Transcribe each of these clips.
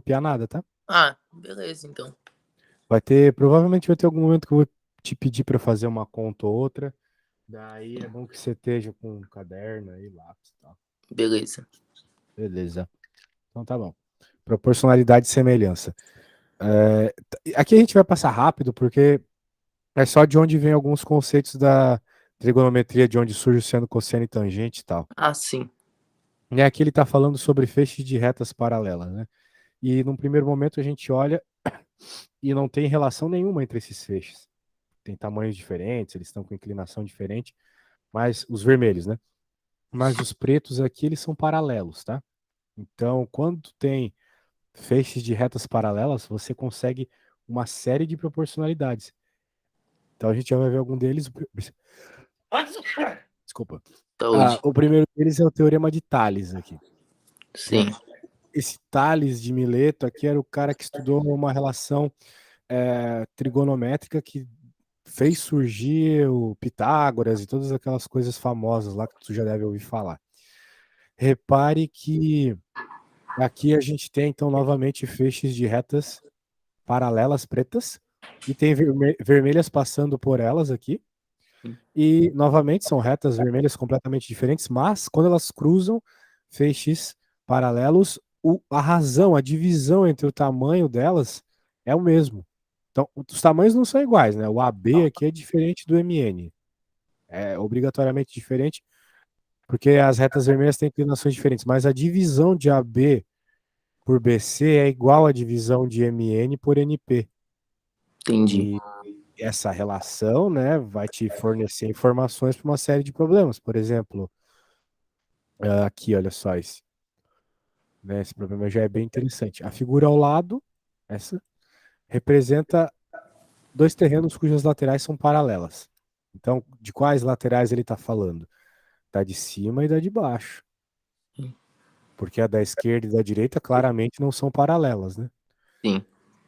copiar nada, tá? Ah, beleza, então. Provavelmente vai ter algum momento que eu vou te pedir para fazer uma conta ou outra. Daí é bom que você esteja com um caderno aí, lápis e tal. Beleza. Beleza. Então tá bom. Proporcionalidade e semelhança. Aqui a gente vai passar rápido, porque é só de onde vem alguns conceitos da trigonometria, de onde surge o seno, cosseno e tangente e tal. Ah, sim. E aqui ele está falando sobre feixes de retas paralelas, né? E num primeiro momento a gente olha e não tem relação nenhuma entre esses feixes. Tem tamanhos diferentes, eles estão com inclinação diferente, mas os vermelhos, né? Mas os pretos aqui, eles são paralelos, tá? Então, quando tem feixes de retas paralelas, você consegue uma série de proporcionalidades. Então a gente já vai ver algum deles. Desculpa. Saúde. O primeiro deles é o Teorema de Tales aqui, né? Sim. Esse Tales de Mileto aqui era o cara que estudou uma relação trigonométrica que fez surgir o Pitágoras e todas aquelas coisas famosas lá que tu já deve ouvir falar. Repare que aqui a gente tem, então, novamente feixes de retas paralelas pretas e tem vermelhas passando por elas aqui. E, novamente, são retas vermelhas completamente diferentes, mas quando elas cruzam feixes paralelos, a razão, a divisão entre o tamanho delas é o mesmo. Então, os tamanhos não são iguais, né? O AB aqui é diferente do MN. É obrigatoriamente diferente, porque as retas vermelhas têm inclinações diferentes, mas a divisão de AB por BC é igual à divisão de MN por NP. Entendi. E essa relação, né, vai te fornecer informações para uma série de problemas. Por exemplo, aqui, olha só, esse problema já é bem interessante. A figura ao lado, essa, representa dois terrenos cujas laterais são paralelas. Então, de quais laterais ele está falando? Da de cima e da de baixo. Porque a da esquerda e da direita claramente não são paralelas, né? Sim.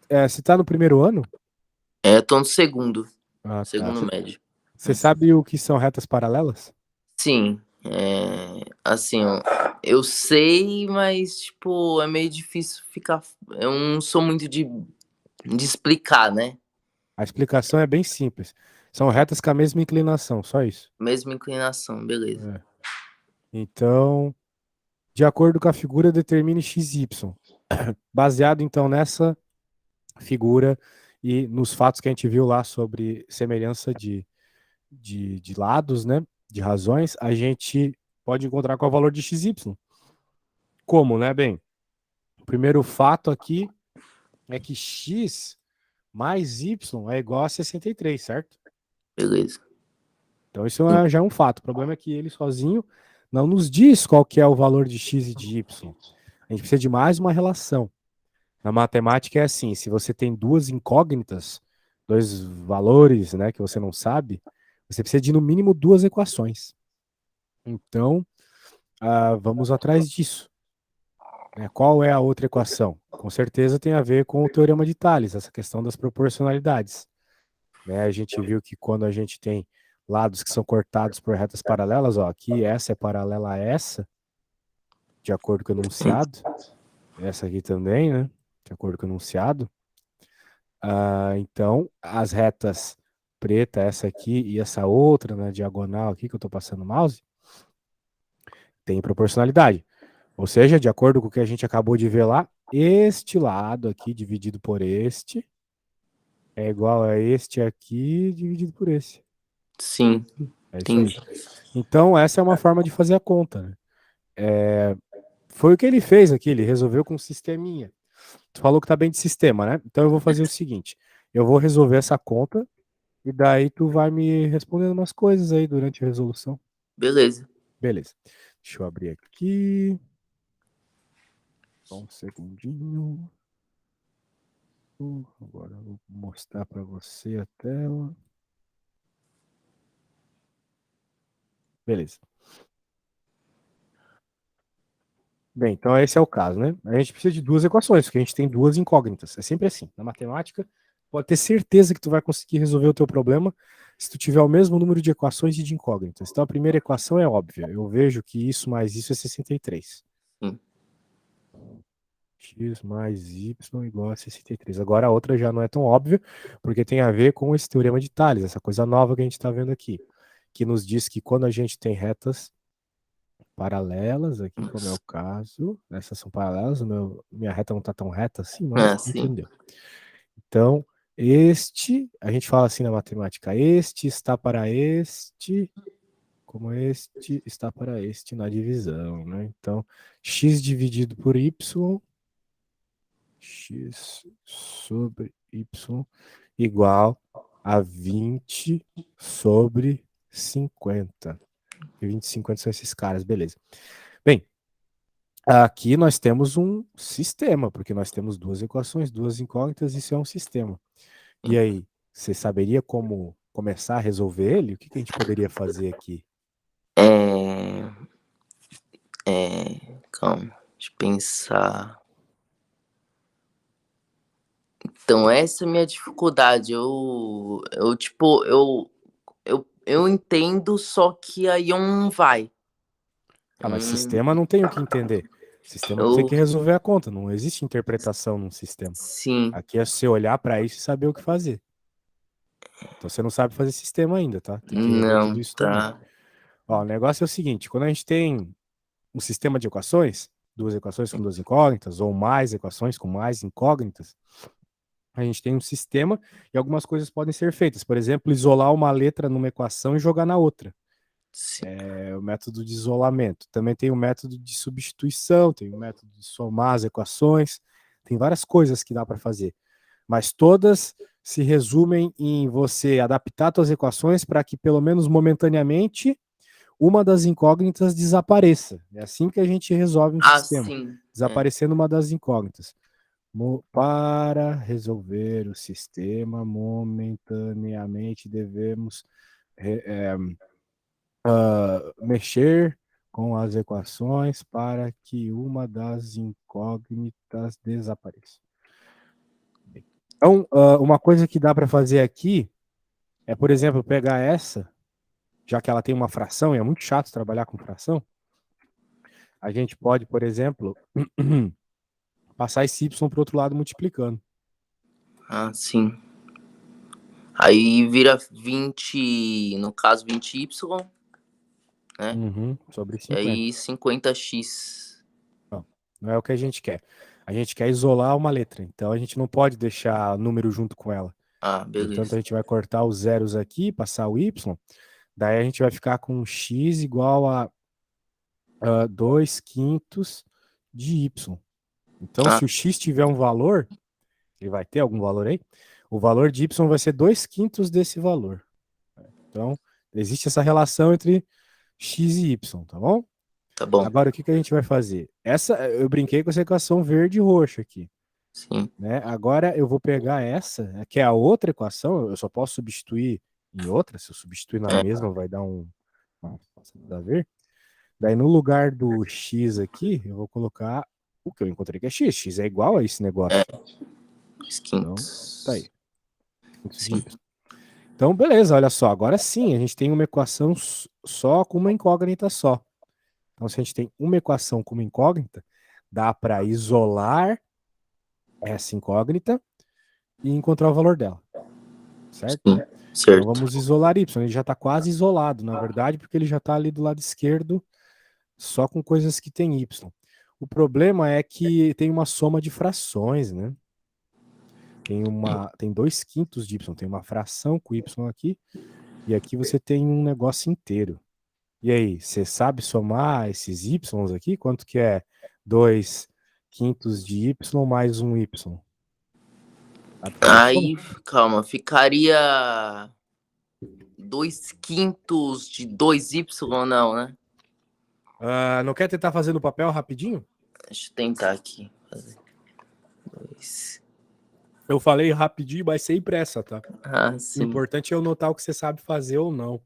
Você está no primeiro ano? Tô no segundo. Ah, tá. Segundo médio. Você sabe o que são retas paralelas? Sim. Assim, ó, eu sei, mas, tipo, é meio difícil ficar. Eu não sou muito de explicar, né? A explicação é bem simples. São retas com a mesma inclinação, só isso. Mesma inclinação, beleza. É. Então, de acordo com a figura, determine XY. Baseado, então, nessa figura e nos fatos que a gente viu lá sobre semelhança de lados, né? De razões, a gente pode encontrar qual é o valor de XY. Como, né? Bem, o primeiro fato aqui é que X mais Y é igual a 63, certo? Beleza. Então isso já é um fato. O problema é que ele sozinho não nos diz qual que é o valor de x e de y. A gente precisa de mais uma relação. Na matemática é assim, se você tem duas incógnitas, dois valores, né, que você não sabe, você precisa de no mínimo duas equações. Então, vamos atrás disso. Qual é a outra equação? Com certeza tem a ver com o teorema de Tales, essa questão das proporcionalidades. A gente viu que quando a gente tem lados que são cortados por retas paralelas, ó, aqui essa é paralela a essa, de acordo com o enunciado, essa aqui também, né, de acordo com o enunciado. Então, as retas preta, essa aqui e essa outra na diagonal aqui que eu estou passando o mouse, tem proporcionalidade. Ou seja, de acordo com o que a gente acabou de ver lá, este lado aqui dividido por este é igual a este aqui dividido por esse. Sim, É isso aí. entendi. Então, essa é uma forma de fazer a conta, né? Foi o que ele fez aqui, ele resolveu com um sisteminha. Tu falou que tá bem de sistema, né? Então eu vou fazer o seguinte, eu vou resolver essa conta e daí tu vai me respondendo umas coisas aí durante a resolução. Beleza. Beleza. Deixa eu abrir aqui. Só um segundinho. Agora eu vou mostrar para você a tela. Beleza. Bem, então esse é o caso, né? A gente precisa de duas equações, porque a gente tem duas incógnitas. É sempre assim. Na matemática, pode ter certeza que tu vai conseguir resolver o teu problema se tu tiver o mesmo número de equações e de incógnitas. Então a primeira equação é óbvia. Eu vejo que isso mais isso é 63. Sim. x mais y igual a 63. Agora a outra já não é tão óbvia, porque tem a ver com esse teorema de Tales, essa coisa nova que a gente está vendo aqui, que nos diz que quando a gente tem retas paralelas aqui, como é o caso, essas são paralelas, minha reta não está tão reta assim, mas sim. entendeu. Então, a gente fala assim na matemática, este está para este, como este está para este na divisão, né? Então, x dividido por y, x sobre y igual a 20 sobre 50. E 20 e 50 são esses caras, beleza. Bem, aqui nós temos um sistema, porque nós temos duas equações, duas incógnitas, isso é um sistema. E aí, você saberia como começar a resolver ele? O que a gente poderia fazer aqui? Calma, deixa eu pensar. Então, essa é a minha dificuldade. Eu entendo, só que aí não vai. Mas Hum, sistema não tem o que entender. Sistema tu tem eu, que resolver a conta, não existe interpretação num sistema. sim, Aqui é você olhar para isso e saber o que fazer. Então você não sabe fazer sistema ainda, tá? Tem que rever tudo não, isso também. tá. Ó, o negócio é o seguinte, quando a gente tem um sistema de equações, duas equações com duas incógnitas, ou mais equações com mais incógnitas, a gente tem um sistema e algumas coisas podem ser feitas. Por exemplo, isolar uma letra numa equação e jogar na outra. Sim. É o método de isolamento. Também tem o método de substituição, tem o método de somar as equações. Tem várias coisas que dá para fazer. Mas todas se resumem em você adaptar suas equações para que, pelo menos momentaneamente, uma das incógnitas desapareça. É assim que a gente resolve um sistema, Sim. desaparecendo uma das incógnitas. Para resolver o sistema, momentaneamente devemos mexer com as equações para que uma das incógnitas desapareça. Então, uma coisa que dá para fazer aqui é, por exemplo, pegar essa, já que ela tem uma fração, e é muito chato trabalhar com fração, a gente pode, por exemplo, passar esse y para o outro lado multiplicando. Sim. Aí vira 20, no caso 20y, né? Sobre E 50. aí 50x. Não é o que a gente quer. A gente quer isolar uma letra, então a gente não pode deixar número junto com ela. Portanto, a Beleza. gente vai cortar os zeros aqui, passar o y, daí a gente vai ficar com x igual a 2 quintos de y. Então, se o x tiver um valor, ele vai ter algum valor aí, o valor de y vai ser 2 quintos desse valor. Então, existe essa relação entre x e y, tá bom? Tá bom. Agora, o que a gente vai fazer? Eu brinquei com essa equação verde e roxa aqui. Sim. Né? Agora, eu vou pegar essa, que é a outra equação, eu só posso substituir em outra, se eu substituir na mesma, vai dar a ver. Daí, no lugar do x aqui, eu vou colocar o que eu encontrei que é x. X é igual a esse negócio. Então, tá aí. Sim. Então, beleza, olha só. Agora sim, a gente tem uma equação só com uma incógnita só. Então, se a gente tem uma equação com uma incógnita, dá para isolar essa incógnita e encontrar o valor dela. Certo? Sim. Certo. Então, vamos isolar y. Ele já está quase isolado, na verdade, porque ele já está ali do lado esquerdo, só com coisas que tem y. O problema é que tem uma soma de frações, né? Tem 2 quintos de y, tem uma fração com y aqui, e aqui você tem um negócio inteiro. E aí, você sabe somar esses y aqui? Quanto que é 2 quintos de y mais um y? Sabe fazer a soma? Aí, calma, ficaria 2 quintos de 2y, não, né? Não quer tentar fazer no papel rapidinho? Deixa eu tentar aqui. Fazer. 2. Eu falei rapidinho, mas sem pressa, tá? O Sim. importante é eu notar o que você sabe fazer ou não.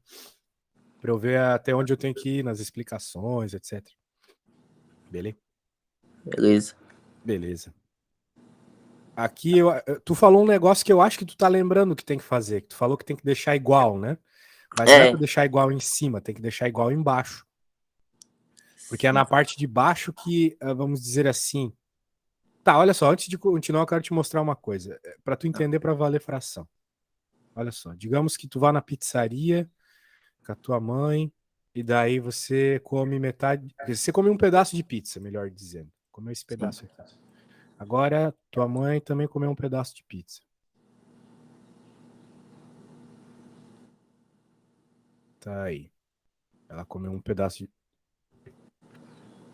Pra eu ver até onde eu tenho que ir nas explicações, etc. Beleza? Beleza. Aqui, tu falou um negócio que eu acho que tu tá lembrando que tem que fazer. Que tu falou que tem que deixar igual, né? Mas não é pra deixar igual em cima, tem que deixar igual embaixo. Porque é na parte de baixo que, vamos dizer assim, Tá, olha só, antes de continuar, eu quero te mostrar uma coisa. Para tu entender para valer fração. Olha só, digamos que tu vá na pizzaria com a tua mãe, e daí você come metade. Você come um pedaço de pizza, melhor dizendo. Comeu esse Sim. pedaço aqui. Agora, tua mãe também comeu um pedaço de pizza. Tá aí. Ela comeu um pedaço de.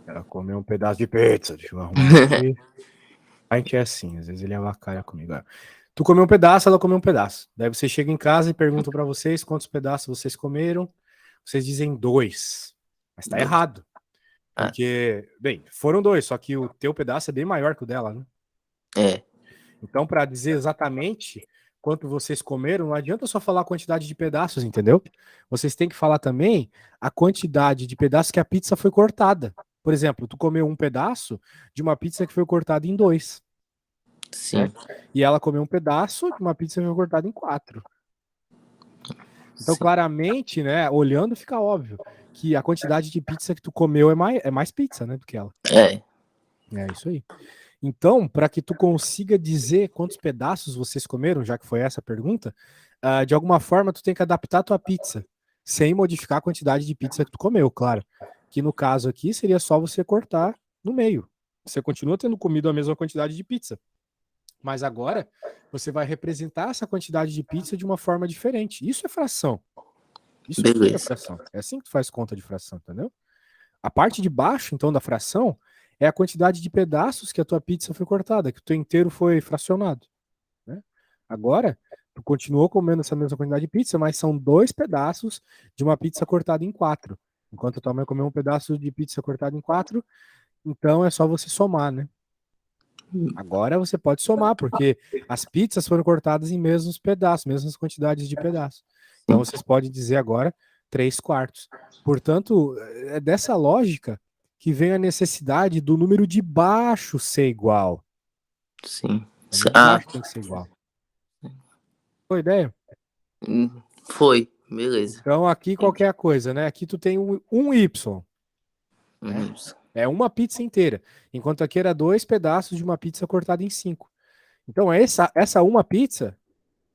Ela comeu um pedaço de pizza. Deixa eu arrumar aqui. A gente é assim, às vezes ele avacalha comigo. Tu comeu um pedaço, ela comeu um pedaço. Daí você chega em casa e pergunta para vocês quantos pedaços vocês comeram. Vocês dizem 2. Mas tá Dois. errado. Porque, bem, foram 2, só que o teu pedaço é bem maior que o dela, né? É. Então, para dizer exatamente quanto vocês comeram, não adianta só falar a quantidade de pedaços, entendeu? Vocês têm que falar também a quantidade de pedaços que a pizza foi cortada. Por exemplo, tu comeu um pedaço de uma pizza que foi cortada em 2, Sim. certo? E ela comeu um pedaço de uma pizza que foi cortada em 4. Então, Sim. claramente, né, olhando fica óbvio que a quantidade de pizza que tu comeu é mais pizza, né, do que ela. É. É isso aí. Então, para que tu consiga dizer quantos pedaços vocês comeram, já que foi essa a pergunta, de alguma forma tu tem que adaptar a tua pizza, sem modificar a quantidade de pizza que tu comeu, claro. Que no caso aqui seria só você cortar no meio. Você continua tendo comido a mesma quantidade de pizza. Mas agora você vai representar essa quantidade de pizza de uma forma diferente. Isso é fração. Isso aqui é Beleza. fração. É assim que tu faz conta de fração, entendeu? A parte de baixo, então, da fração é a quantidade de pedaços que a tua pizza foi cortada, que o teu inteiro foi fracionado, né? Agora, tu continuou comendo essa mesma quantidade de pizza, mas são 2 pedaços de uma pizza cortada em 4. Enquanto a tua mãe comeu um pedaço de pizza cortada em 4, então é só você somar, né? Agora você pode somar, porque as pizzas foram cortadas em mesmos pedaços, mesmas quantidades de pedaços. Então Sim. vocês podem dizer agora 3/4. Portanto, é dessa lógica que vem a necessidade do número de baixo ser igual. Sim. O número de baixo tem que ser igual. Foi ideia? Foi. Beleza. Então aqui qualquer coisa, né? Aqui tu tem um Y, né? Isso. É uma pizza inteira. Enquanto aqui era 2 pedaços de uma pizza cortada em 5. Então essa uma pizza,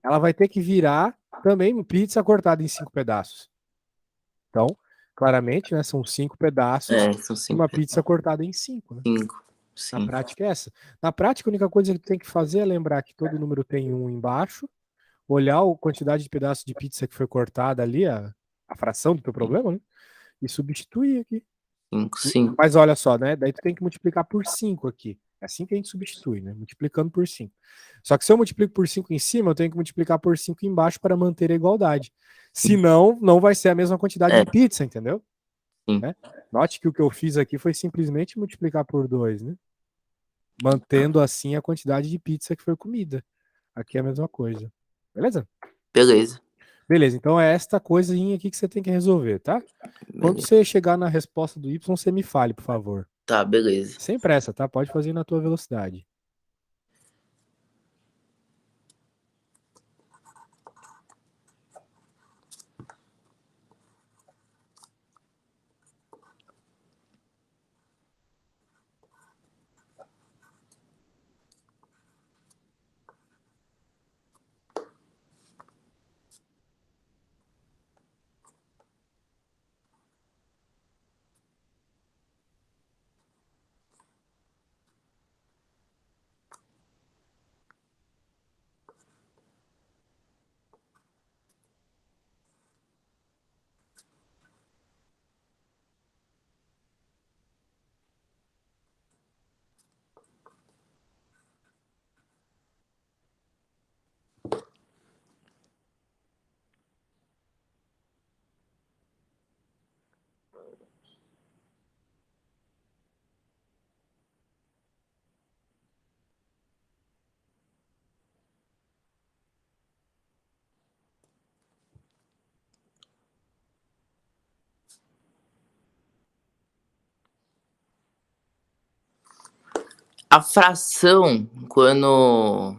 ela vai ter que virar também pizza cortada em 5 pedaços. Então, claramente, né, são 5 pedaços São de uma 5. pizza cortada em 5, né? 5. Na Sim. prática é essa. Na prática, a única coisa que tu tem que fazer é lembrar que todo número tem um embaixo, olhar a quantidade de pedaços de pizza que foi cortada ali, a fração do teu problema, né? E substituir aqui. 5. Sim. Mas olha só, né? Daí tu tem que multiplicar por 5 aqui. É assim que a gente substitui, né? Multiplicando por 5. Só que se eu multiplico por 5 em cima, eu tenho que multiplicar por 5 embaixo para manter a igualdade. Senão, não vai ser a mesma quantidade É. de pizza, entendeu? Sim. Né? Note que o que eu fiz aqui foi simplesmente multiplicar por 2, né? Mantendo assim a quantidade de pizza que foi comida. Aqui é a mesma coisa. Beleza? Beleza. Beleza, então é esta coisinha aqui que você tem que resolver, tá? Quando Beleza. você chegar na resposta do Y, você me fale, por favor. Tá, beleza. Sem pressa, tá? Pode fazer na tua velocidade. A fração, quando.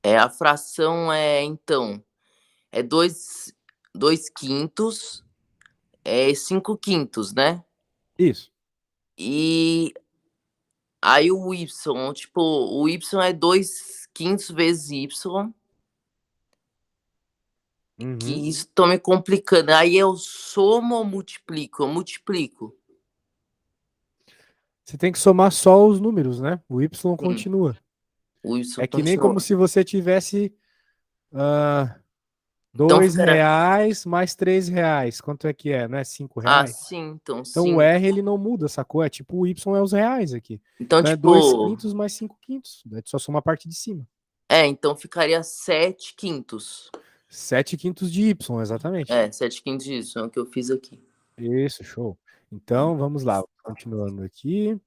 A fração então, é 2 quintos, 5 quintos, né? Isso. E Aí o y, tipo, o y é 2/5 vezes y, que Uhum. isso tô me complicando. Aí eu somo ou multiplico? Eu multiplico. Você tem que somar só os números, né? O y Sim, continua. o y É que nem como continua. se você tivesse ah, Então ficará. R$ 2 mais R$ 3. Quanto é que é? Não é Ah, R$ 5? sim, então Então o sim. R ele não muda, sacou? É tipo o Y é os reais aqui. Então, Então é 2 tipo. quintos mais 5 quintos. Daí tu só soma a parte de cima. Então ficaria 7/5. 7 quintos de Y, exatamente. 7/5 disso, é o que eu fiz aqui. Isso, show. Então vamos lá, continuando aqui.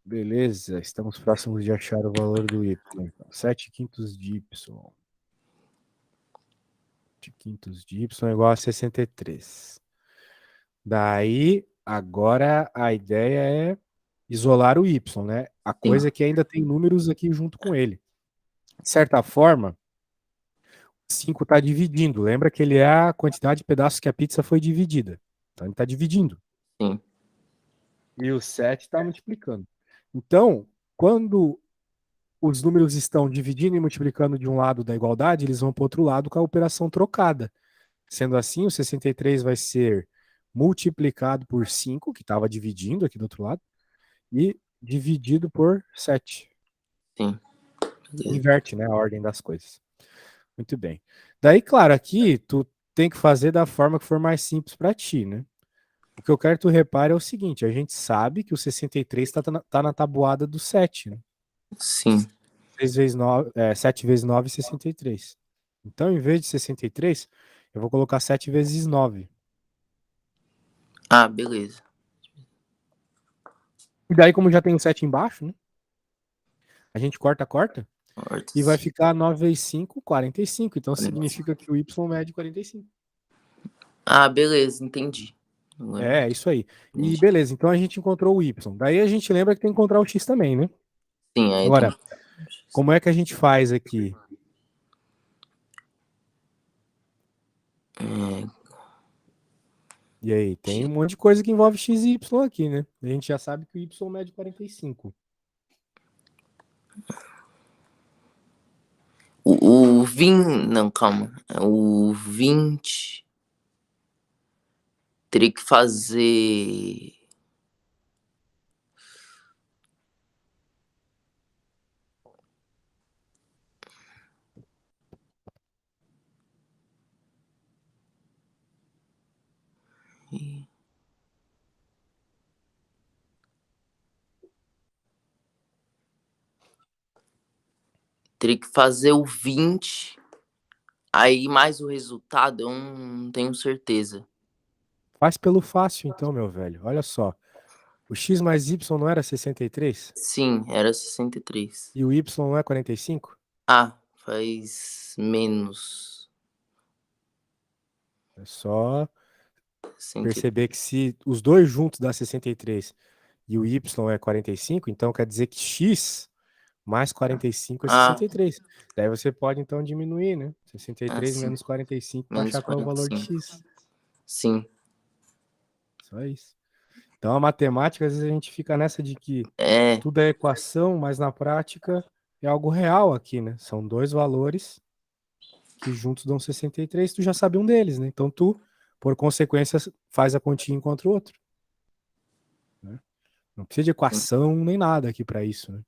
Beleza, estamos próximos de achar o valor do Y. Então, 7 quintos de Y. 7 quintos de Y é igual a 63. Daí, agora a ideia é isolar o Y, né? A Sim, coisa é que ainda tem números aqui junto com ele. De certa forma, 5 está dividindo. Lembra que ele é a quantidade de pedaços que a pizza foi dividida. Então ele está dividindo. sim, E o 7 está multiplicando. Então, quando os números estão dividindo e multiplicando de um lado da igualdade, eles vão para o outro lado com a operação trocada. Sendo assim, o 63 vai ser multiplicado por 5, que estava dividindo aqui do outro lado, e dividido por 7. sim. Beleza. Inverte, né, a ordem das coisas. Muito bem. Daí, claro, aqui tu tem que fazer da forma que for mais simples para ti, né? O que eu quero que tu repare é o seguinte, a gente sabe que o 63 tá na tabuada do 7, né? Sim. 7 vezes 9, 63. Então, em vez de 63, eu vou colocar 7 vezes 9. Ah, beleza. E daí, como já tem o 7 embaixo, né? A gente corta e vai Hortas. ficar 9 vezes 5, 45. Então, 45. significa que o Y mede 45. Ah, beleza, entendi. Agora É isso aí. E entendi. beleza, então a gente encontrou o Y. Daí a gente lembra que tem que encontrar o X também, né? Sim, aí tem. Agora, como é que a gente faz aqui? É, E aí, tem um monte de coisa que envolve X e Y aqui, né? A gente já sabe que o Y mede 45. o 20. Não, calma. O 20 teria que fazer. Teria que fazer o 20. Aí mais o resultado, eu não tenho certeza. Faz pelo fácil, então, meu velho. Olha só. O X mais Y não era 63? Sim, era 63. E o Y não é 45? Ah, faz menos. É só 63. perceber que se os dois juntos dá 63 e o Y é 45, então quer dizer que X mais 45 é Ah, 63. Daí você pode então diminuir, né? 63 sim. menos 45 para Menos achar qual é o valor de 45. X. Sim. Só isso. Então a matemática, às vezes a gente fica nessa de que É, tudo é equação, mas na prática é algo real aqui, né? São dois valores que juntos dão 63, tu já sabe um deles, né? Então tu, por consequência, faz a continha e encontra o outro. Né? Não precisa de equação nem nada aqui para isso, né?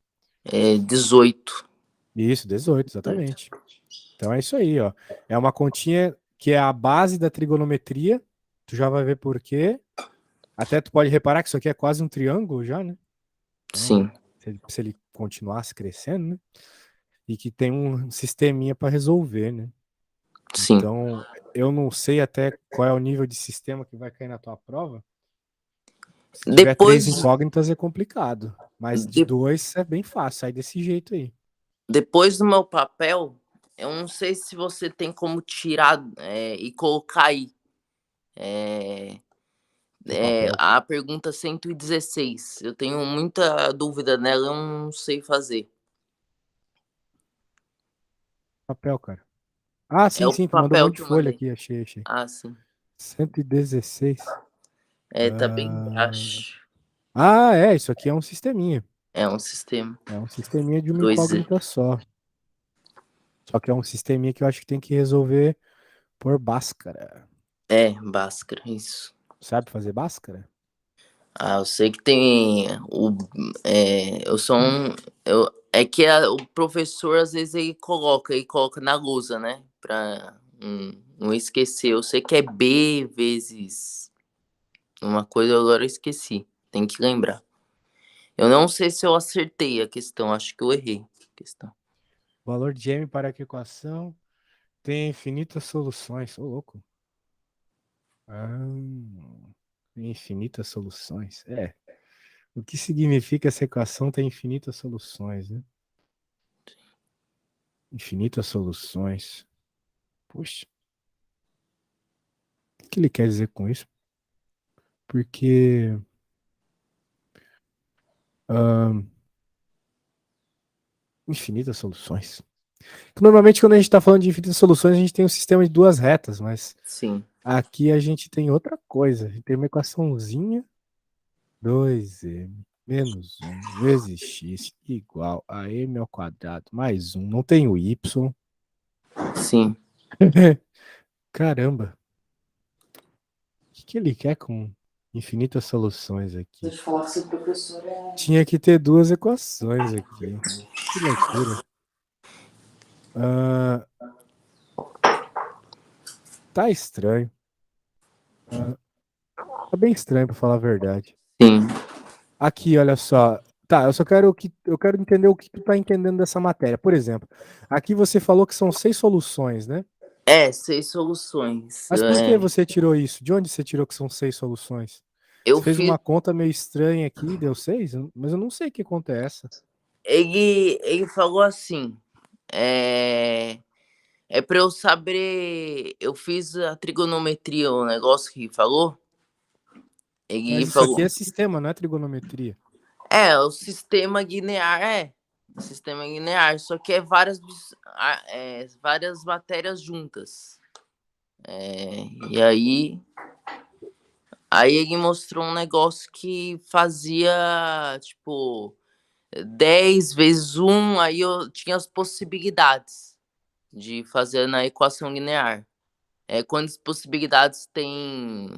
18. Isso, 18, exatamente. Então é isso aí, ó. É uma continha que é a base da trigonometria. Tu já vai ver por quê. Até tu pode reparar que isso aqui é quase um triângulo já, né? Então, Sim, se ele continuasse crescendo, né? E que tem um sisteminha para resolver, né? sim. Então, eu não sei até qual é o nível de sistema que vai cair na tua prova. Se tiver três Depois, incógnitas é complicado, mas de de, dois é bem fácil, sai desse jeito aí. depois do meu papel, eu não sei se você tem como tirar e colocar aí. É, O papel. a pergunta 116. Eu tenho muita dúvida nela, eu não sei fazer. Papel, cara. Ah, É sim, o sim, tu mandou um papel monte que de eu folha mandei. aqui, achei. Ah, sim. 116. Tá bem Ah, embaixo. Ah, é, isso aqui é um sisteminha. É um sistema. É um sisteminha de uma 2. incógnita só. Só que é um sisteminha que eu acho que tem que resolver por Bhaskara. É, Bhaskara, isso. Sabe fazer Bhaskara? Ah, eu sei que tem o. Eu sou um. É que o professor às vezes ele coloca na lousa, né? Pra não esquecer. Eu sei que é B vezes uma coisa, agora eu esqueci. Tem que lembrar. Eu não sei se eu acertei a questão, acho que eu errei a questão. O valor de M para que equação tem infinitas soluções. Ô, louco. Ah, infinitas soluções. É. O que significa essa equação tem infinitas soluções, né? Infinitas soluções. Poxa, o que ele quer dizer com isso? Porque ah, infinitas soluções. Normalmente, quando a gente está falando de infinitas soluções, a gente tem um sistema de duas retas, mas Sim, aqui a gente tem outra coisa. A gente tem uma equaçãozinha 2m menos 1 vezes x igual a m ao quadrado mais 1. Não tem o y. sim. Caramba. O que ele quer com infinitas soluções aqui? Deixa eu falar que seu professor é. Tinha que ter duas equações aqui. Que loucura. Ah, tá estranho. Ah, tá bem estranho, pra falar a verdade. Sim. Aqui, olha só. Tá, eu quero entender o que tu tá entendendo dessa matéria. Por exemplo, aqui você falou que são 6 soluções, né? É, 6 soluções. Mas por que você tirou isso? De onde você tirou que são 6 soluções? Eu Você fez fiz. uma conta meio estranha aqui, deu 6, mas eu não sei que conta é essa. Ele falou assim. É, é para eu saber. Eu fiz a trigonometria, o negócio que falou. Ele Mas isso aqui falou. é sistema, não é trigonometria. É, o sistema linear é. O sistema linear, só que é várias matérias juntas. E aí ele mostrou um negócio que fazia, tipo, 10 vezes um, aí eu tinha as possibilidades de fazer na equação linear. Quantas possibilidades tem?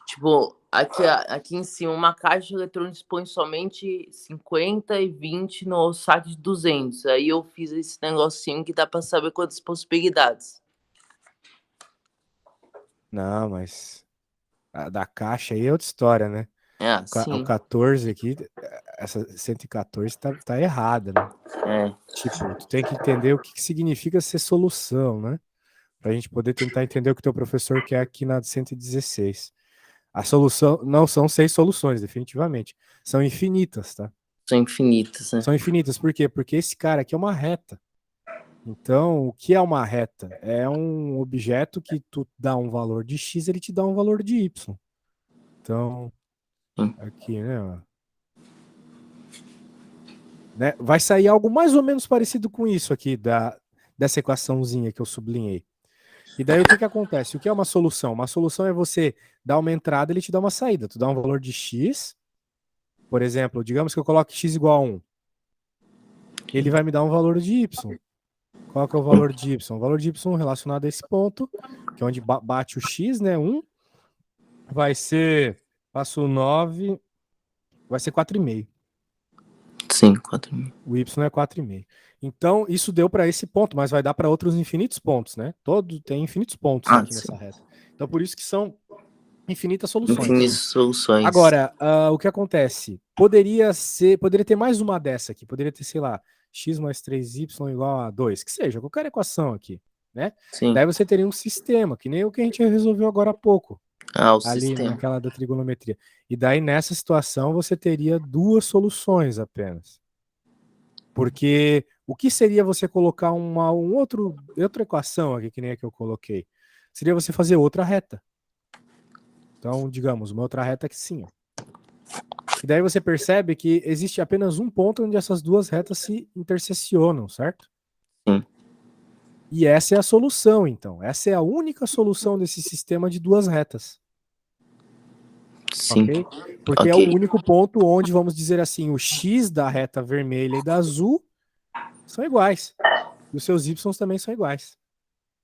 Tipo, aqui em cima, uma caixa de eletrônicos põe somente 50 e 20 no saque de 200. Aí eu fiz esse negocinho que dá para saber quantas possibilidades. Não, mas a da caixa aí é outra história, né? É O assim. 14 aqui, essa 114 tá errada, né? É, Tipo, tu tem que entender o que significa ser solução, né? Pra gente poder tentar entender o que teu professor quer aqui na 116. A solução não são 6 soluções, definitivamente. São infinitas, tá? são infinitas, né? São infinitas, por quê? Porque esse cara aqui é uma reta. Então, o que é uma reta? É um objeto que tu dá um valor de x, ele te dá um valor de y. Então, Sim. aqui, né? Ó, né? Vai sair algo mais ou menos parecido com isso aqui, dessa equaçãozinha que eu sublinhei. E daí o que acontece? O que é uma solução? Uma solução é você dar uma entrada, ele te dá uma saída. Tu dá um valor de x, por exemplo, digamos que eu coloque x igual a 1. Ele vai me dar um valor de y. Qual que é o valor de y? O valor de y relacionado a esse ponto, que é onde bate o x, né? 1, vai ser, passo 9, vai ser 4,5. Sim, 4.000. O y é 4,5. Então, isso deu para esse ponto, mas vai dar para outros infinitos pontos, né? Todo tem infinitos pontos Ah, aqui sim. nessa reta. Então, por isso que são infinitas soluções. Infinitas soluções. Agora, o que acontece? Poderia ter mais uma dessa aqui. Poderia ter, sei lá, x mais 3y igual a 2, que seja, qualquer equação aqui, né? Sim. Daí você teria um sistema, que nem o que a gente resolveu agora há pouco, Ah, o ali sistema. naquela da trigonometria. E daí, nessa situação, você teria duas soluções apenas. Porque o que seria você colocar outra equação aqui, que nem a que eu coloquei? Seria você fazer outra reta. Então, digamos, uma outra reta que sim. E daí você percebe que existe apenas um ponto onde essas duas retas se interseccionam, certo? Sim. E essa é a solução, então. Essa é a única solução desse sistema de duas retas. Sim. ok? Porque é o único ponto onde, vamos dizer assim, o x da reta vermelha e da azul são iguais. E os seus y também são iguais.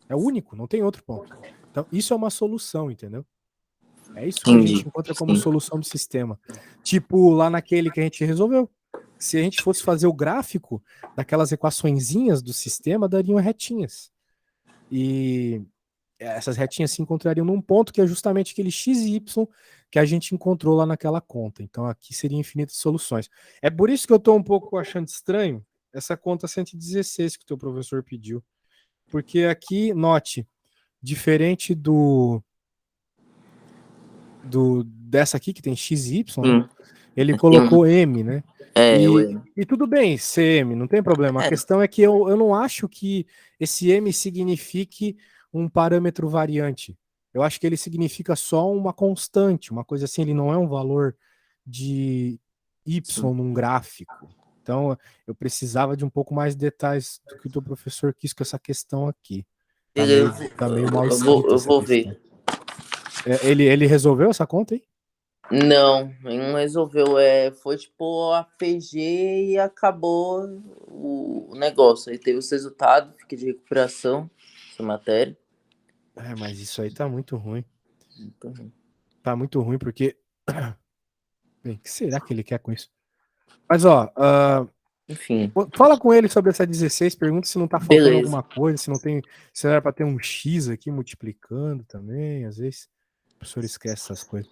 É o único, não tem outro ponto. Então, isso é uma solução, entendeu? É isso que a Entendi. gente encontra como Sim. solução do sistema. Tipo, lá naquele que a gente resolveu. Se a gente fosse fazer o gráfico daquelas equaçõezinhas do sistema, dariam retinhas. E essas retinhas se encontrariam num ponto que é justamente aquele x e y que a gente encontrou lá naquela conta. Então aqui seria infinitas soluções. É por isso que eu estou um pouco achando estranho essa conta 116 que o teu professor pediu. Porque aqui, note, diferente dessa aqui que tem x e y, né? Ele colocou m, né? E tudo bem, CM, não tem problema. A questão é que eu não acho que esse M signifique um parâmetro variante. Eu acho que ele significa só uma constante, uma coisa assim, ele não é um valor de Y num gráfico. Então, eu precisava de um pouco mais de detalhes do que o teu professor quis com essa questão aqui. Tá meio mal escrita Eu essa vou questão. ver. Ele resolveu essa conta aí? Não, ele não resolveu. Foi tipo a PG e acabou o negócio. Aí teve os resultados, fiquei de recuperação essa matéria. Mas isso aí tá muito ruim. Então, Tá muito ruim porque. Bem, o que será que ele quer com isso? Mas, ó, enfim, fala com ele sobre essa 16, pergunta se não tá faltando beleza. alguma coisa, se não tem. Se era pra ter um X aqui multiplicando também, às vezes o professor esquece essas coisas.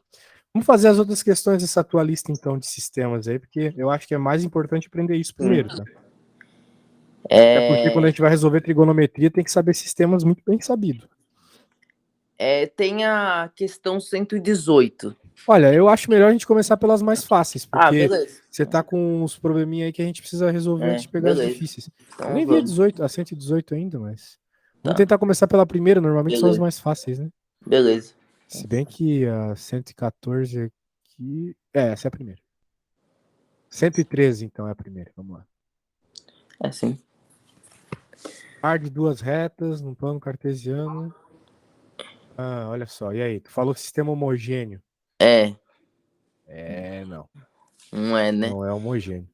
Vamos fazer as outras questões dessa tua lista, então, de sistemas aí, porque eu acho que é mais importante aprender isso primeiro, tá? Até porque quando a gente vai resolver trigonometria, tem que saber sistemas muito bem sabido. Tem a questão 118. Olha, eu acho melhor a gente começar pelas mais fáceis, porque Beleza. você tá com uns probleminha aí que a gente precisa resolver antes de pegar as Beleza. difíceis. Eu Então nem vi vamos. a 118 ainda, mas. Vamos Tá. tentar começar pela primeira, normalmente são as Beleza. mais fáceis, né? Beleza. Se bem que a 114 aqui. Essa é a primeira. 113, então, é a primeira. Vamos lá. Sim. Par de duas retas num plano cartesiano. Olha só. E aí? Tu falou sistema homogêneo. Não. Não é, né? Não é homogêneo.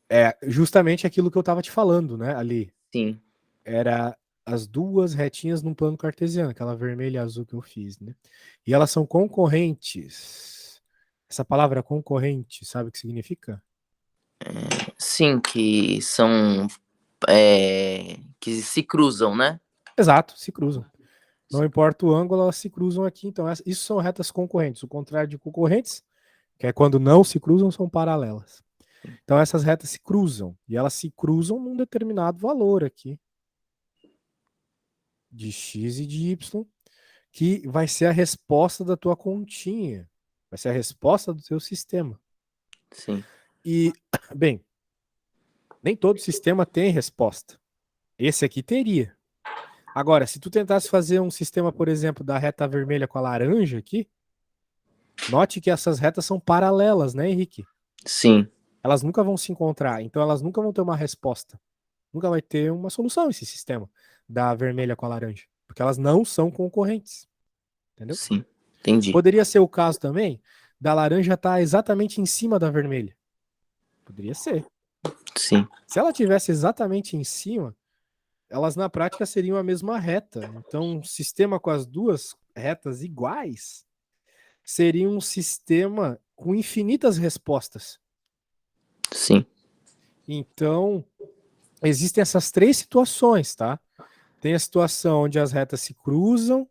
É justamente aquilo que eu tava te falando, né? Ali. Sim. Era as duas retinhas num plano cartesiano, aquela vermelha e azul que eu fiz, né? E elas são concorrentes. Essa palavra concorrente, sabe o que significa? Sim, que são. Que se cruzam, né? Exato, se cruzam. Não importa o ângulo, elas se cruzam aqui. Então, isso são retas concorrentes. O contrário de concorrentes, que é quando não se cruzam, são paralelas. Então, essas retas se cruzam. E elas se cruzam num determinado valor aqui. De x e de y, que vai ser a resposta da tua continha. Vai ser a resposta do teu sistema. Sim. E, bem, nem todo sistema tem resposta. Esse aqui teria. Agora, se tu tentasse fazer um sistema, por exemplo, da reta vermelha com a laranja aqui, note que essas retas são paralelas, né, Henrique? Sim. Elas nunca vão se encontrar, então elas nunca vão ter uma resposta. Nunca vai ter uma solução esse sistema da vermelha com a laranja, porque elas não são concorrentes. Entendeu? Sim. Entendi. Poderia ser o caso também da laranja estar exatamente em cima da vermelha. Poderia ser. Sim. Se ela tivesse exatamente em cima, elas na prática seriam a mesma reta. Então, um sistema com as duas retas iguais seria um sistema com infinitas respostas. Sim. Então, existem essas três situações, tá? Tem a situação onde as retas se cruzam,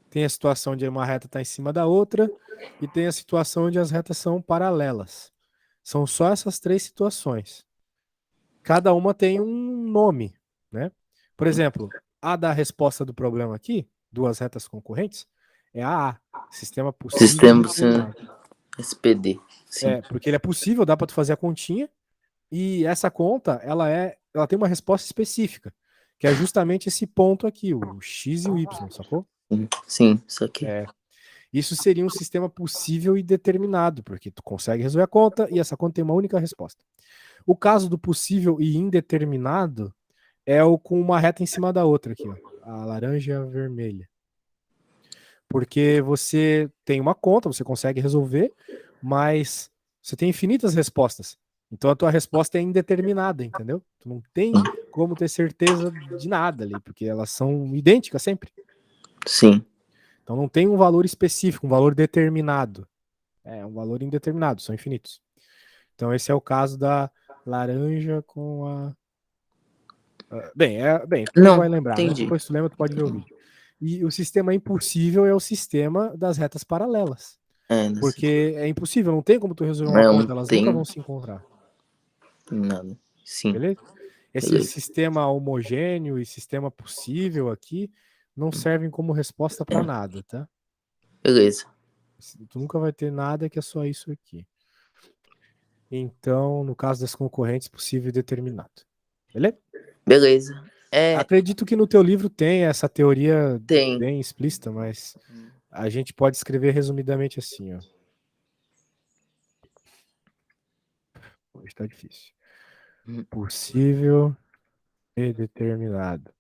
tem a situação onde uma reta está em cima da outra, e tem a situação onde as retas são paralelas. São só essas três situações. Cada uma tem um nome, né? Por exemplo, a da resposta do problema aqui, duas retas concorrentes, é a A, sistema possível e Sistema determinado. SPD. Sim. Porque ele é possível, dá para tu fazer a continha, e essa conta, ela tem uma resposta específica, que é justamente esse ponto aqui, o x e o y, sacou? Sim, isso aqui. Isso seria um sistema possível e determinado, porque tu consegue resolver a conta e essa conta tem uma única resposta. O caso do possível e indeterminado é o com uma reta em cima da outra aqui, ó, a laranja e a vermelha. Porque você tem uma conta, você consegue resolver, mas você tem infinitas respostas. Então a tua resposta é indeterminada, entendeu? Tu não tem como ter certeza de nada ali, porque elas são idênticas sempre. Sim. Então não tem um valor específico, um valor determinado. É um valor indeterminado, são infinitos. Então esse é o caso da laranja com a. Bem, tu não Não, vai lembrar, né? entendi. Depois tu lembra, tu pode ver o vídeo. E o sistema impossível é o sistema das retas paralelas. É, não sei. Porque é impossível, não tem como tu resolver uma Não conta, elas nunca tem vão se encontrar. nada. Sim, Beleza? Esse beleza. sistema homogêneo e sistema possível aqui não servem como resposta para nada, tá? Beleza. Tu nunca vai ter nada que é só isso aqui. Então, no caso das concorrentes, possível e determinado. Beleza? Beleza. É, Acredito que no teu livro tem essa teoria tem. bem explícita, mas a gente pode escrever resumidamente assim, ó. Hoje tá difícil. Possível e determinado.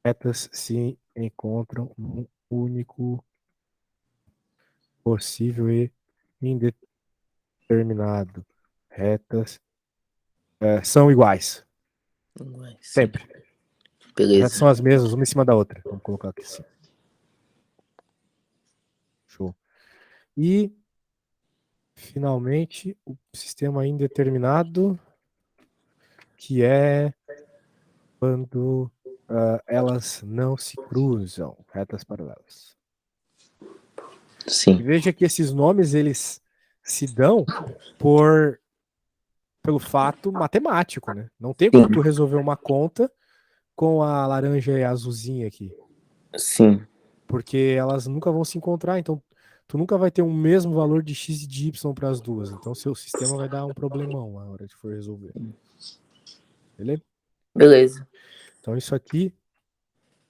Retas se encontram num único possível e indeterminado. Retas são iguais. Sim. Sempre. As retas Beleza. são as mesmas, uma em cima da outra. Vamos colocar aqui assim. Show. E, finalmente, o sistema indeterminado, que é quando elas não se cruzam, retas paralelas. E Sim. veja que esses nomes, eles se dão pelo fato matemático, né? Não tem como Sim. tu resolver uma conta com a laranja e a azulzinha aqui, Sim. porque elas nunca vão se encontrar, então tu nunca vai ter o mesmo valor de x e de y para as duas, então seu sistema vai dar um problemão na hora de for resolver. Beleza? Beleza. Então isso aqui,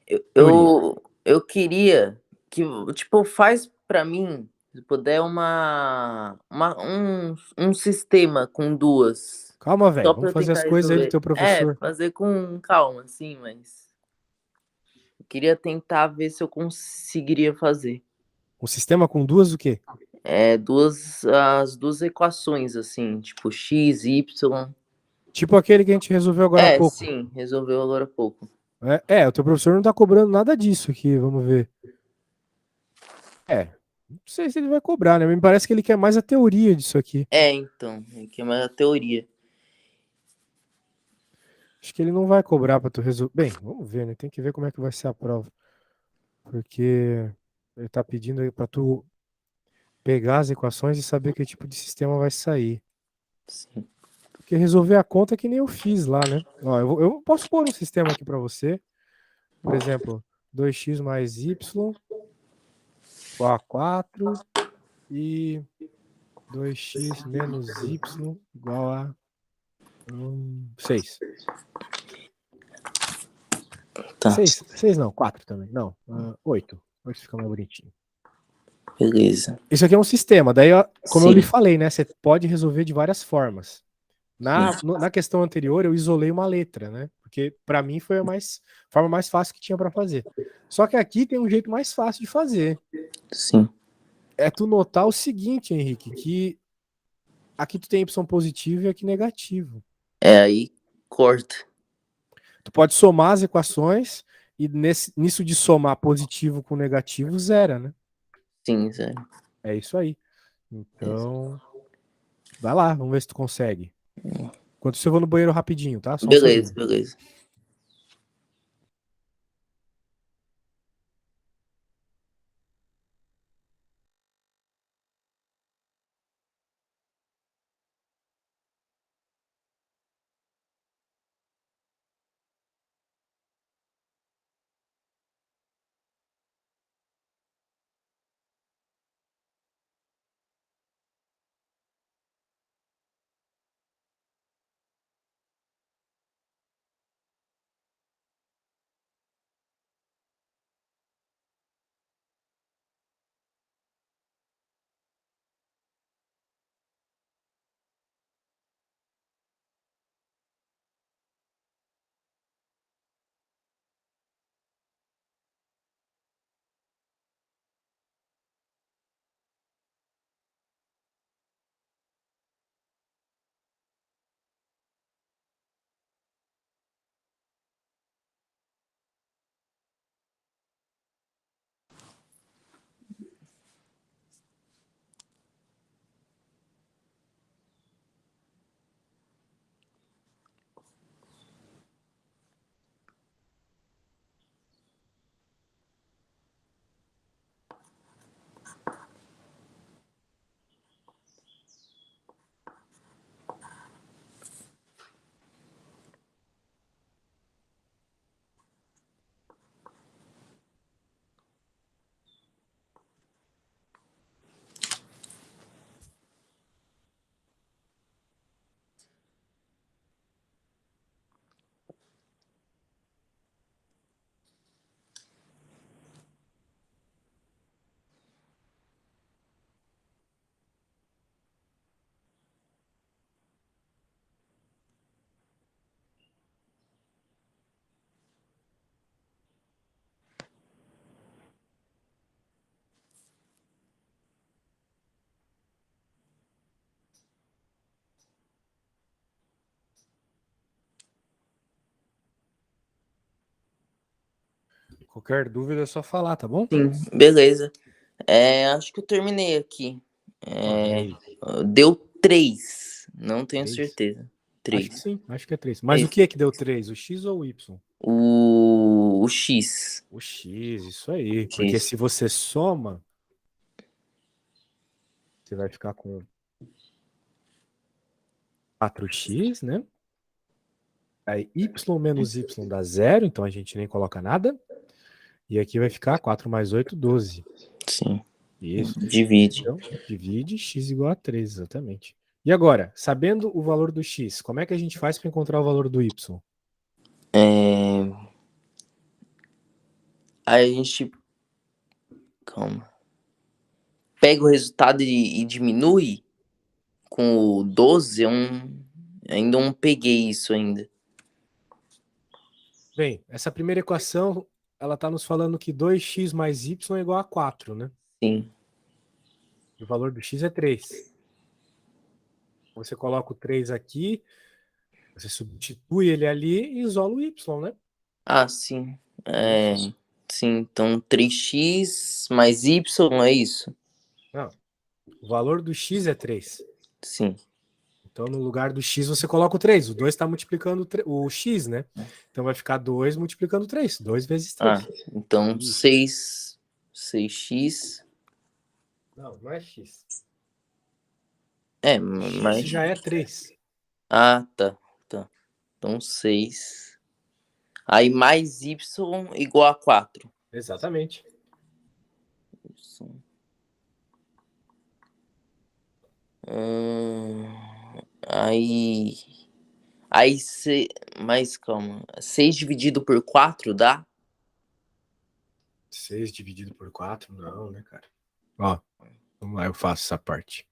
Eu, teoria. eu queria que, tipo, faz pra mim, se puder, um sistema com duas. Calma, Só velho, pra vamos eu fazer as tentar coisas aí do resolver. teu É, professor. fazer com calma, assim, mas. Eu queria tentar ver se eu conseguiria fazer. Um sistema com duas o quê? É, as duas equações, assim, tipo x, y. Tipo aquele que a gente resolveu agora há É, pouco. sim, resolveu agora há pouco. O teu professor não tá cobrando nada disso aqui, vamos ver. Não sei se ele vai cobrar, né? Me parece que ele quer mais a teoria disso aqui. É, então, aqui é mais a teoria. Acho que ele não vai cobrar pra tu resolver. Bem, vamos ver, né? Tem que ver como é que vai ser a prova. Porque ele tá pedindo aí pra tu pegar as equações e saber que tipo de sistema vai sair. Sim. Porque resolver a conta é que nem eu fiz lá, né? Ó, eu posso pôr um sistema aqui pra você. Por exemplo, 2x mais y igual a 4 e 2x menos y igual a 6. Tá, 6 não, 4 também. Não, 8. 8 fica mais bonitinho. beleza. Isso aqui é um sistema. Daí, ó, como eu lhe Sim, falei, né? Você pode resolver de várias formas. sim, Na questão anterior, eu isolei uma letra, né? Porque para mim foi a forma mais fácil que tinha para fazer. Só que aqui tem um jeito mais fácil de fazer. sim. É tu notar o seguinte, Henrique, que aqui tu tem y positivo e aqui negativo. É aí, corta. Tu pode somar as equações e nisso de somar positivo com negativo, zera, né? Sim, zero. É isso aí. Então, vai lá, vamos ver se tu consegue. Enquanto isso, eu vou no banheiro rapidinho, tá? Só um Beleza, segundo. beleza. Qualquer dúvida é só falar, tá bom? Sim, beleza. Acho que eu terminei aqui. Olha É, aí. deu 3. Não tenho 3. certeza. Acho que 3. sim, acho que é 3. Mas o que é que deu 3? O X ou o Y? O X. O X, isso aí. Porque X. se você soma, você vai ficar com 4x, né? Aí y menos y dá 0, então a gente nem coloca nada. E aqui vai ficar 4 mais 8, 12. Sim. Isso. Divide. Então, divide x igual a 3, exatamente. E agora, sabendo o valor do x, como é que a gente faz para encontrar o valor do y? É, Aí a gente. Calma. Pega o resultado e diminui com o 12. Ainda não peguei isso ainda. Bem, essa primeira equação, ela está nos falando que 2x mais y é igual a 4, né? Sim. E o valor do x é 3. Você coloca o 3 aqui, você substitui ele ali e isola o y, né? Ah, sim. Isso. Sim, então 3x mais y, é isso? Não, o valor do x é 3. Sim. Então, no lugar do x, você coloca o 3. O 2 está multiplicando o x, né? Então, vai ficar 2 multiplicando 3. 2 vezes Ah, 3. então Isso. 6x. Não, não é x. X Mas. já é 3. Ah, tá. Tá. Então 6. Aí mais y igual a 4. Exatamente. Hum, aí. Aí. Mas calma. 6 dividido por 4 dá? 6 dividido por 4? Não, né, cara? Ó, vamos lá, eu faço essa parte.